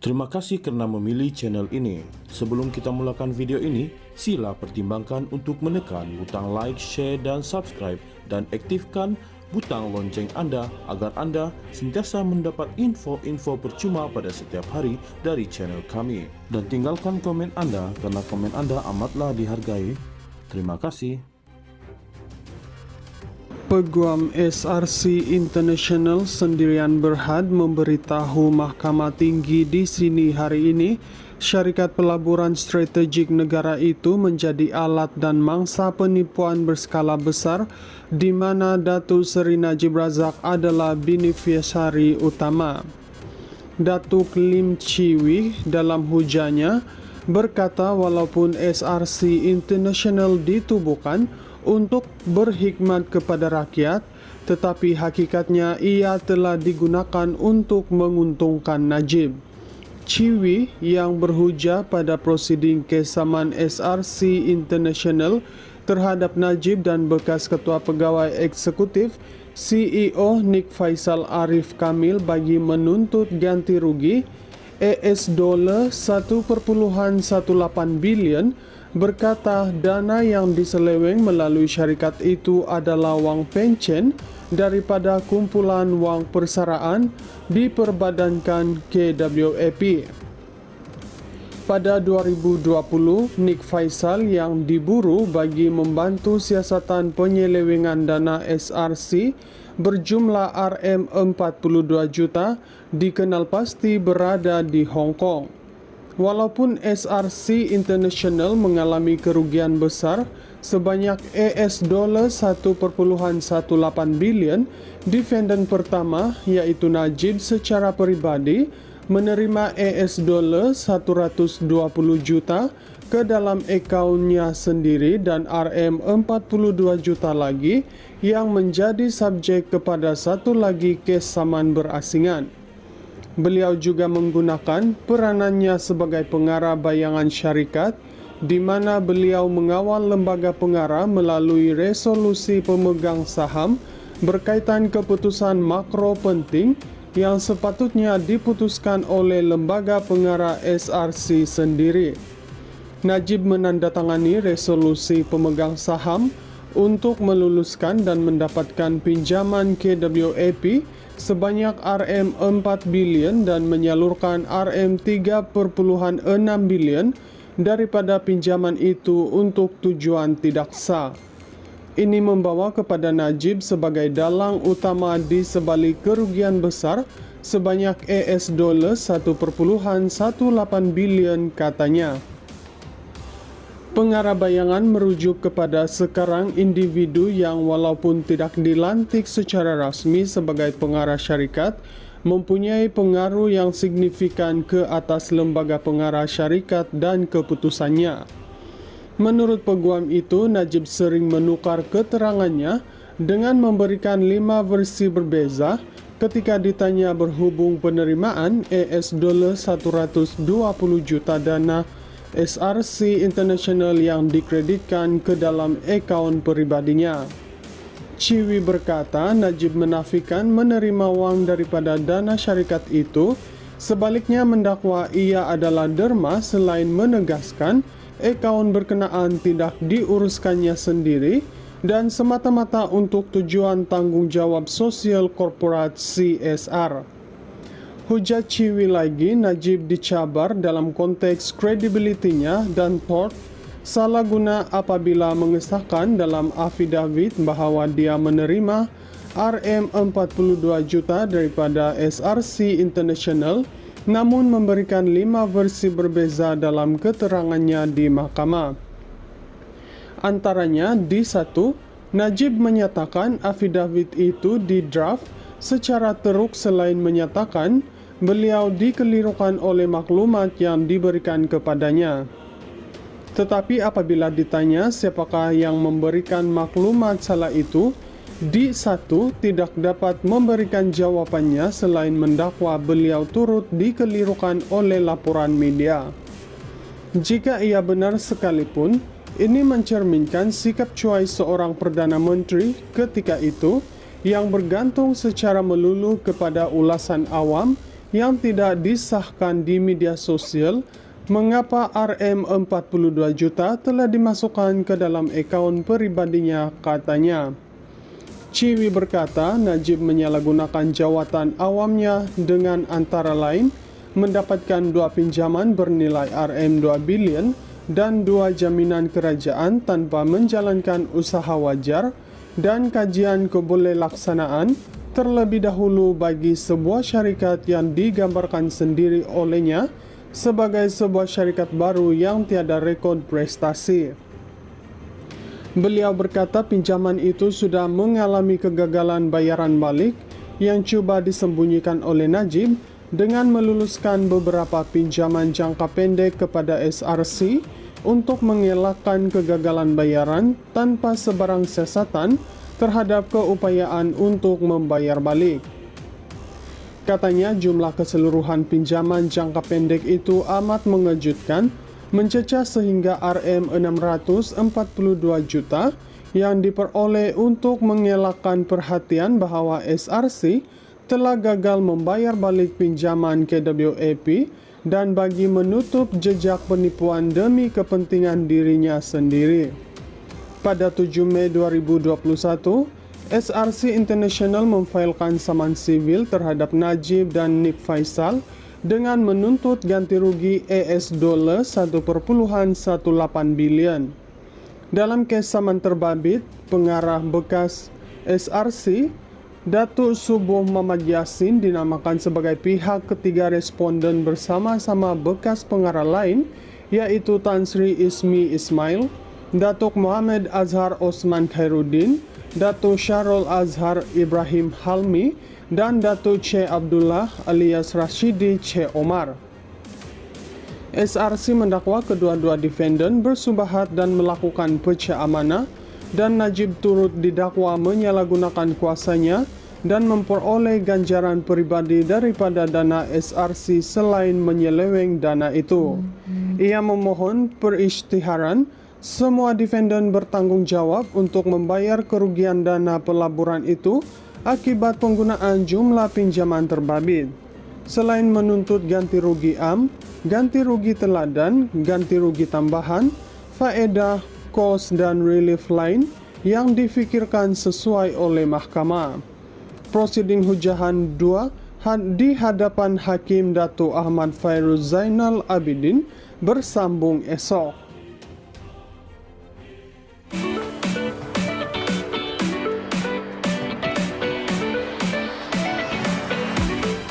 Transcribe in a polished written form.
Terima kasih karena memilih channel ini. Sebelum kita mulakan video ini, sila pertimbangkan untuk menekan butang like, share, dan subscribe, dan aktifkan butang lonceng Anda agar Anda sentiasa mendapat info-info percuma pada setiap hari dari channel kami. Dan tinggalkan komen Anda karena komen Anda amatlah dihargai. Terima kasih. Peguam SRC International Sendirian Berhad memberitahu Mahkamah Tinggi di sini hari ini, syarikat pelaburan strategik negara itu menjadi alat dan mangsa penipuan berskala besar di mana Datuk Seri Najib Razak adalah beneficiari utama. Datuk Lim Chee Wee dalam hujahnya berkata walaupun SRC International ditubuhkan untuk berkhidmat kepada rakyat, tetapi hakikatnya ia telah digunakan untuk menguntungkan Najib. Chee Wee yang berhujah pada prosiding kesamaan SRC International terhadap Najib dan bekas Ketua Pegawai Eksekutif CEO Nik Faisal Arif Kamil bagi menuntut ganti rugi $1.18 bilion, berkata dana yang diseleweng melalui syarikat itu adalah wang pencen daripada kumpulan wang persaraan diperbadankan KWAP. Pada 2020, Nik Faisal yang diburu bagi membantu siasatan penyelewengan dana SRC berjumlah RM42 juta dikenal pasti berada di Hong Kong. Walaupun SRC International mengalami kerugian besar sebanyak $1.18 bilion, defendant pertama yaitu Najib secara peribadi menerima $120 juta ke dalam akaunnya sendiri dan RM42 juta lagi yang menjadi subjek kepada satu lagi kes saman berasingan. Beliau juga menggunakan peranannya sebagai pengarah bayangan syarikat di mana beliau mengawal lembaga pengarah melalui resolusi pemegang saham berkaitan keputusan makro penting yang sepatutnya diputuskan oleh lembaga pengarah SRC sendiri. Najib menandatangani resolusi pemegang saham untuk meluluskan dan mendapatkan pinjaman KWAP sebanyak RM4 bilion dan menyalurkan RM3.6 bilion daripada pinjaman itu untuk tujuan tidak sah. Ini membawa kepada Najib sebagai dalang utama di sebalik kerugian besar sebanyak $1.18 bilion katanya. Pengarah bayangan merujuk kepada sekarang individu yang walaupun tidak dilantik secara rasmi sebagai pengarah syarikat, mempunyai pengaruh yang signifikan ke atas lembaga pengarah syarikat dan keputusannya. Menurut peguam itu, Najib sering menukar keterangannya dengan memberikan 5 versi berbeza ketika ditanya berhubung penerimaan $120 juta dana SRC International yang dikreditkan ke dalam akaun pribadinya. Chee Wee berkata Najib menafikan menerima wang daripada dana syarikat itu, sebaliknya mendakwa ia adalah derma selain menegaskan akaun berkenaan tidak diuruskannya sendiri dan semata-mata untuk tujuan tanggung jawab sosial korporat CSR. Hujah Chee Wee lagi, Najib dicabar dalam konteks kredibilitinya dan tort salah guna apabila mengesahkan dalam affidavit bahawa dia menerima RM42 juta daripada SRC International namun memberikan 5 versi berbeza dalam keterangannya di mahkamah. Antaranya di 1, Najib menyatakan affidavit itu di draft secara teruk selain menyatakan beliau dikelirukan oleh maklumat yang diberikan kepadanya. Tetapi apabila ditanya siapakah yang memberikan maklumat salah itu, di 1 tidak dapat memberikan jawabannya selain mendakwa beliau turut dikelirukan oleh laporan media. Jika ia benar sekalipun, ini mencerminkan sikap cuai seorang Perdana Menteri ketika itu yang bergantung secara melulu kepada ulasan awam yang tidak disahkan di media sosial mengapa Rm42 juta telah dimasukkan ke dalam akaun pribadinya, katanya. Ciwi berkata Najib menyalahgunakan jawatan awamnya dengan antara lain mendapatkan 2 pinjaman bernilai Rm2 bilion dan 2 jaminan kerajaan tanpa menjalankan usaha wajar dan kajian kebolehwaksanaan terlebih dahulu bagi sebuah syarikat yang digambarkan sendiri olehnya sebagai sebuah syarikat baru yang tiada rekod prestasi. Beliau berkata pinjaman itu sudah mengalami kegagalan bayaran balik yang cuba disembunyikan oleh Najib dengan meluluskan beberapa pinjaman jangka pendek kepada SRC untuk mengelakkan kegagalan bayaran tanpa sebarang siasatan terhadap keupayaan untuk membayar balik. Katanya jumlah keseluruhan pinjaman jangka pendek itu amat mengejutkan, mencecah sehingga Rm642 juta yang diperoleh untuk mengelakkan perhatian bahwa SRC telah gagal membayar balik pinjaman KWAP dan bagi menutup jejak penipuan demi kepentingan dirinya sendiri. Pada 7 Mei 2021, SRC International memfailkan saman sivil terhadap Najib dan Nik Faisal dengan menuntut ganti rugi $1.18 bilion. Dalam kes saman terbabit, pengarah bekas SRC, Datuk Subuh Muhammad Yassin dinamakan sebagai pihak ketiga responden bersama-sama bekas pengarah lain, yaitu Tan Sri Ismi Ismail, Datuk Muhammad Azhar Osman Khairuddin, Datuk Syarul Azhar Ibrahim Halmi, dan Datuk C. Abdullah alias Rashidi C. Omar. SRC mendakwa kedua-dua defendant bersubahat dan melakukan pecah amanah, dan Najib turut didakwa menyalahgunakan kuasanya dan memperoleh ganjaran pribadi daripada dana SRC selain menyeleweng dana itu. Ia memohon perisytiharan semua defendant bertanggung jawab untuk membayar kerugian dana pelaburan itu akibat penggunaan jumlah pinjaman terbabit. Selain menuntut ganti rugi ganti rugi teladan, ganti rugi tambahan, faedah, kos dan relief lain yang difikirkan sesuai oleh mahkamah. Prosiding hujahan 2 di hadapan Hakim Datuk Ahmad Fairuz Zainal Abidin bersambung esok.